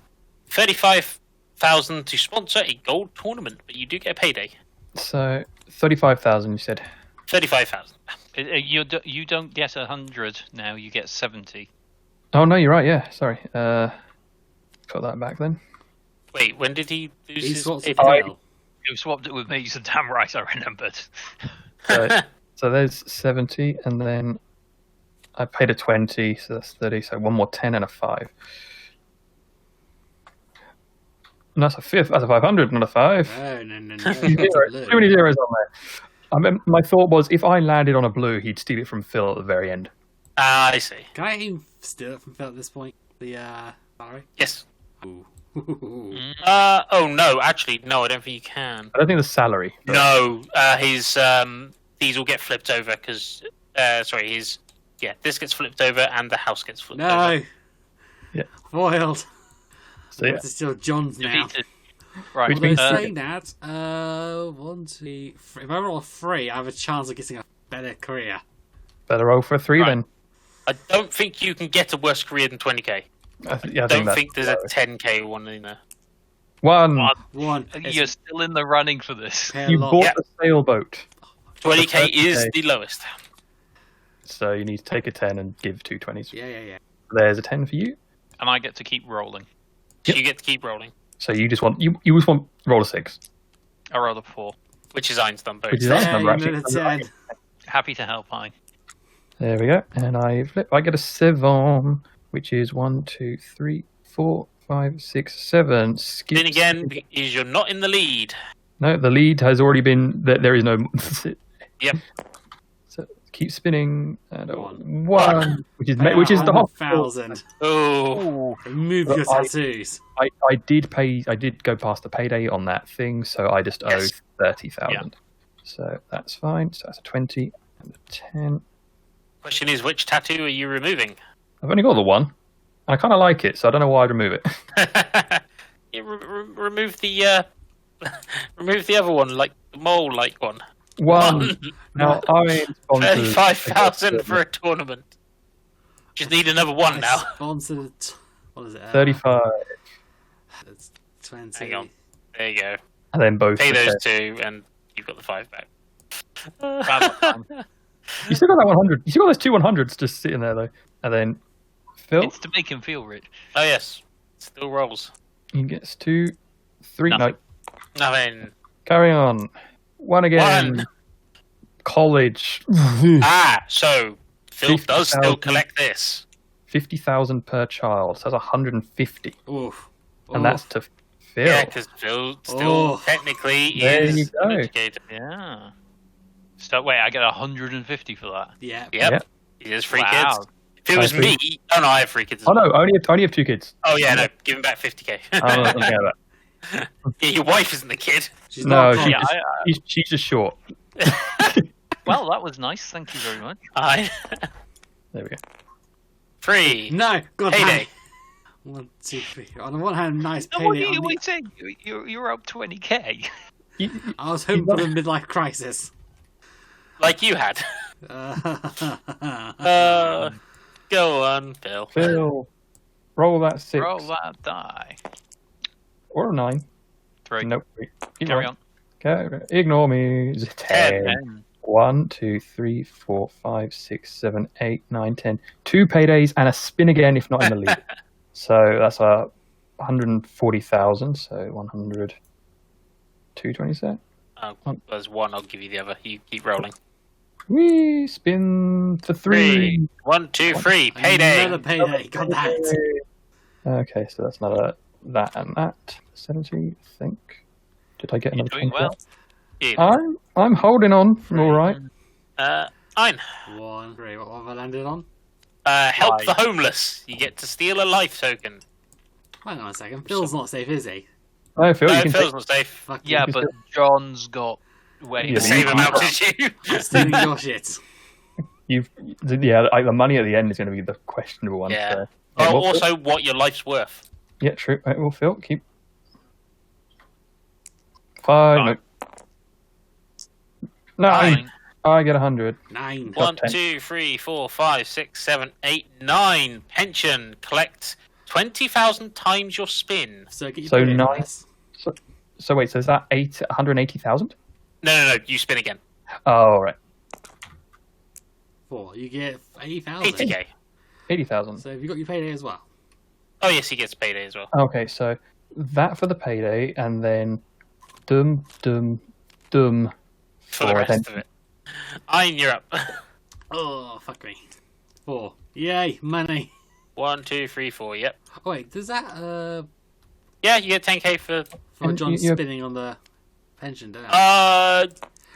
35,000 to sponsor a gold tournament, but you do get a payday. So 35,000. You said. 35,000. You don't get 100 now. You get 70. Oh no, you're right. Yeah, sorry. Put that back then. Wait, when did he lose He his swaps it payday? down. You swapped it with me, so damn right I remembered. So there's 70, and then I paid a 20, so that's 30. So one more 10 and a 5. And that's a 5. That's a 500, not a 5. No. Too many zeros on there. My thought was if I landed on a blue, he'd steal it from Phil at the very end. I see. Can I even steal it from Phil at this point? The salary? Yes. Ooh. Oh no, actually, no, I don't think you can. I don't think the salary. but- No, his these will get flipped over because this gets flipped over and the house gets flipped over. No. Yeah. Foiled. So I yeah. have to steal John's now. Defeated. Right. Which Although means- saying that, 1, 2, 3. If I roll a 3, I have a chance of getting a better career. Better roll for a 3 Right. then. I don't think you can get a worse career than 20k. I don't that's think there's a low. 10k one in there. 1. One. You're still in the running for this. Pay a You lot. bought Yeah. the sailboat, 20k is 30K. the lowest. so you need to take a 10 and give 2 20s. Yeah. There's a 10 for you. And I get to keep rolling. So Yep. you get to keep rolling, So you just want you just want roll a 6, I rolled a 4. which is Einstein both. which is nice Hey, number actually. another 10. Happy to help, I. There we go. And I flip. I get a 7, which is 1, 2, 3, 4, 5, 6, 7. Skip. Then again, is you're not in the lead. No, the lead has already been. There is no. Yep. So keep spinning. And One. 1, which is the hospital. 100,000. Oh, Remove But your tattoos. I did pay. I did go past the payday on that thing, so I just Yes. owe 30,000. So that's fine. So that's a 20 and a 10. question is, which tattoo are you removing? I've only got the 1. I kind of like it, so I don't know why I'd remove it. You remove the remove the other one, like the mole-like one. 1. Now I sponsored 35,000 for a tournament. Just need another one now. Sponsored. What is it? 35, It's 20. Hang on. There you go. and then both. Pay the those 10. 2, and you've got the 5 back. You still got that 100. You still got those 2 100s just sitting there though. And then Phil, It's to make him feel rich. Oh yes, still rolls. he gets 2, 3. Nothing. No, Nothing. carry on. 1 again. 1. College. So Phil does still 50,000. collect this. 50,000 per child. So that's 150, Oof. and that's to Phil. Yeah, because Phil still Oh. technically There is you an go. educator. Yeah. So wait, I get 150 for that. Yeah. Yep. Yep. He has 3 Wow. kids. If it was I me, think- oh no, I have 3 kids. As Oh well. no, I only have 2 kids. Oh yeah, no, give him back 50k. I'm not looking at that. Yeah, your wife isn't the kid. She's No, not she Yeah, just, she's just short. well, that was nice. Thank you very much. I There we go. 3. No, God Payday. 1, 2, 3. On the one hand, nice No, what payday. are you On the... waiting? You're up 20k. I was hoping for the midlife crisis. Like you had. Go on, Phil. Phil, roll that 6 Roll that die. or a 9. 3. Nope. Keep Carry rolling. on. Okay, ignore me. It's a 10. 10. 1, 2, 3, 4, 5, 6, 7, 8, 9, 10. 2 paydays and a spin again if not in the lead. So that's 140,000. So 100. 220 set. Oh, there's 1. I'll give you the other. You keep rolling. We spin for 3. 1, 2, 3. Payday. Another payday. Got that. Okay, so that's another that and that. 70, I think. Did I get You're another doing 20? well. Yeah. I'm holding on. All right. Ein. 1, 3. What have I landed on? Help the 5. homeless. You get to steal a life token. Hang on a second. Phil's not safe, is he? No, Phil, No, you can Phil's take. not safe. Fuck Yeah, you. but John's got way Yeah, The same you- amount as you. I'm stealing your shit. Like the money at the end is going to be the questionable one. Yeah. So. Oh, well, also, what your life's worth. Yeah, true. Right, well, Phil, keep. 5. Fine. Nope. 9. Fine. I get 100. 9. 1, 10. 2, 3, 4, 5, 6, 7, 8, 9. Pension. Collect 20,000 times your spin. So get your So payday, 9. guys. So wait, so is that 180,000? No. You spin again. Oh, right. 4. You get 80,000. 80k. 80,000. So have you got your payday as well? Oh, yes, he gets payday as well. Okay, so that for the payday, and then dum For the rest of it. Ein, you're up. Oh, fuck me. 4. Yay, money. 1, 2, 3, 4. Yep. Oh, wait, does that, Yeah, you get 10k for. for And John you- spinning on the pension, don't I?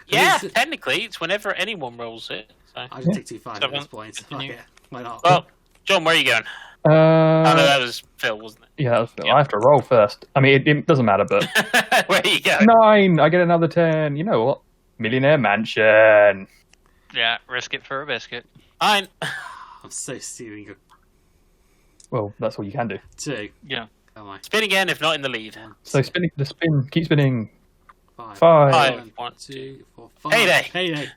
Yeah, is it- technically, it's whenever anyone rolls it. So. I just take 2 5 at 7, this point. Fuck continue. it. Why not? Well, John, where are you going? Oh, no, Uh, that was Phil, wasn't yeah, that was Phil. Yeah. I have to roll first. I mean, it doesn't matter, but it? Where are you going? 9. I get another 10. You know what? Millionaire mansion. Yeah, risk it for a biscuit. Ein. I'm so stealing your Well, that's all you can do. 2. Yeah. Oh my. Spin again if not in the lead. So spinning the spin, keep spinning. 5. 5. 5. 1. 2, 4, 5. Payday. Payday.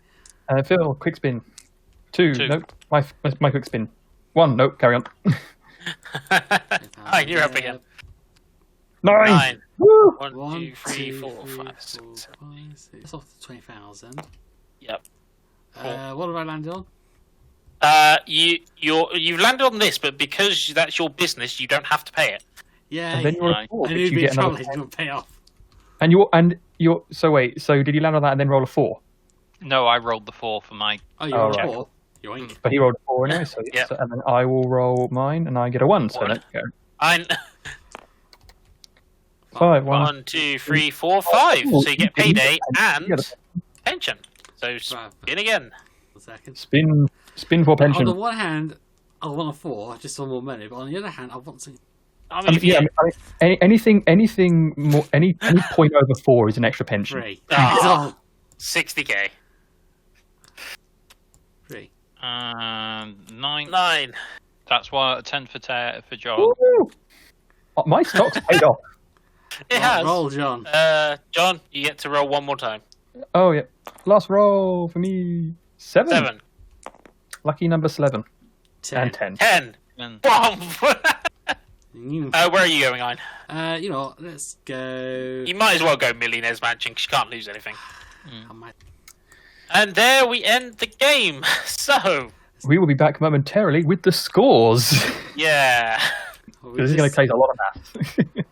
Phil, quick spin. 2. Two. Nope. My quick spin. 1. Nope. Carry on. Hi, you're up again. 9. 9. Woo! 1, 2, 3, 4, 5, 6, 7. That's off the 20,000. Yep. What have I landed on? You've landed on this, but because that's your business, you don't have to pay it. Yeah. And then you're a 4, and but you'd you be get in trouble another if you didn't pay off. And you're. So wait. So did he land on that and then roll a 4? No, I rolled the 4 for my. Oh, you're Oh, on right. 4. Yoink. But he rolled a 4 anyway. So, Yep. so and then I will roll mine, and I get a 1. So One. let's go. 5. 1, 2, 3, 4, 5. So you get payday and pension. So spin again. 1 second. Spin for pension. On the one hand, I want a 4, just for more money. But on the other hand, I want something. I mean, if you anything more, any point over 4 is an extra pension. 3. Ah. 60k. 3. 9. 9. That's why 10 for John. Woo! Oh, my stock's paid off. It has. Roll, John. John, you get to roll one more time. Oh yeah. Last roll for me. 7. 7. Lucky number 11. 10. And 10. 10. And Bomb. You Where are you going, Ein? you know what? Let's go. You might as well go Millionaire's Mansion because you can't lose anything. I might... And there we end the game. So, We will be back momentarily with the scores. yeah. Well, This is going to take a lot of math.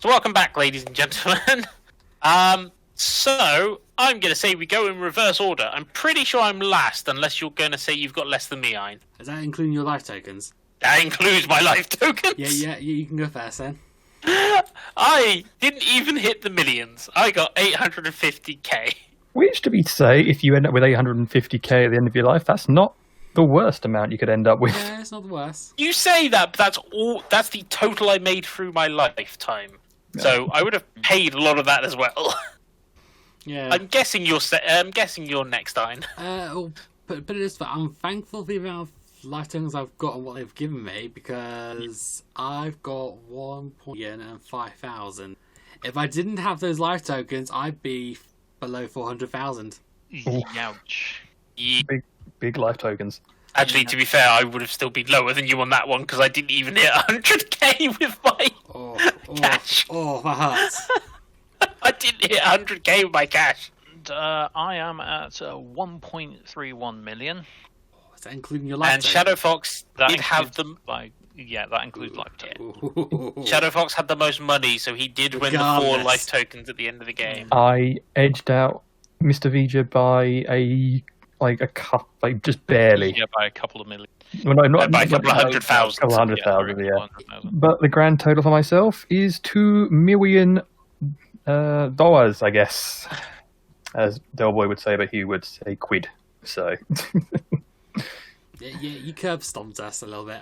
So welcome back, ladies and gentlemen. So I'm going to say we go in reverse order. I'm pretty sure I'm last, unless you're going to say you've got less than me, Ein. Is that including your life tokens? That includes my life tokens. Yeah, you can go first then. I didn't even hit the millions. I got 850k. Which, to be say, if you end up with 850k at the end of your life, that's not the worst amount you could end up with. Yeah, it's not the worst. You say that, but that's the total I made through my lifetime. Yeah. So I would have paid a lot of that as well. Yeah. I'm guessing you're next, Ein. But it is. I'm thankful for the amount of life tokens I've got and what they've given me, because I've got 1 million and 5,000. If I didn't have those life tokens, I'd be below 400,000. Ouch. Yeah. Big life tokens. Actually, to be fair, I would have still been lower than you on that one because I didn't even hit 100k with my cash. Oh, that hurts. I didn't hit 100k with my cash. And, I am at 1.31 million. Is that including your life And tokens? Shadow Fox That did have includes them. by Yeah, that includes life tokens. Shadow Fox had the most money, so he did win the 4 Regardless. life tokens at the end of the game. I edged out Mr. Vija by a cup, just barely. Yeah, by a couple of million. Well, no, not By a couple of 100,000. couple hundred Yeah, thousand, sorry, yeah. 100,000. But the grand total for myself is $2 million, I guess, as Delboy would say, but he would say quid. So, Yeah, you curb stomped us a little bit.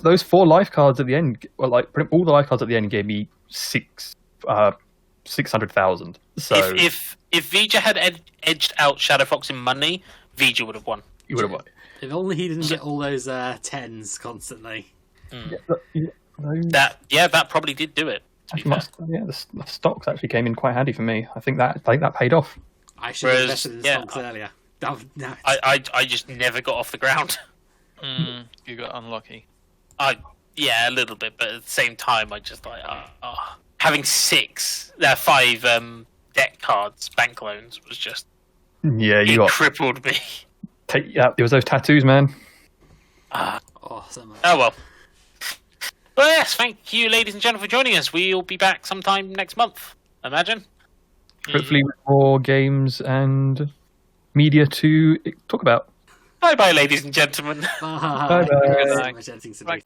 those 4 life cards at the end, all the life cards at the end gave me 600,000. So If Vija had edged out Shadow Fox in money, Vija would have won. you would have won. If only he didn't get all those 10s constantly. That probably did do it. To be fair. The stocks actually came in quite handy for me. I think that paid off. I should have Whereas, invested in yeah, stocks earlier. No. I just never got off the ground. You got unlucky. A little bit, but at the same time, I just having 5 deck cards, bank loans, was just Yeah, it crippled me. there was those tattoos, man. So much. Oh well. Well, yes, thank you, ladies and gentlemen, for joining us. We'll be back sometime next month, I imagine. Hopefully with more games and media to talk about. Bye bye, ladies and gentlemen. Bye. Bye-bye. So much editing to do.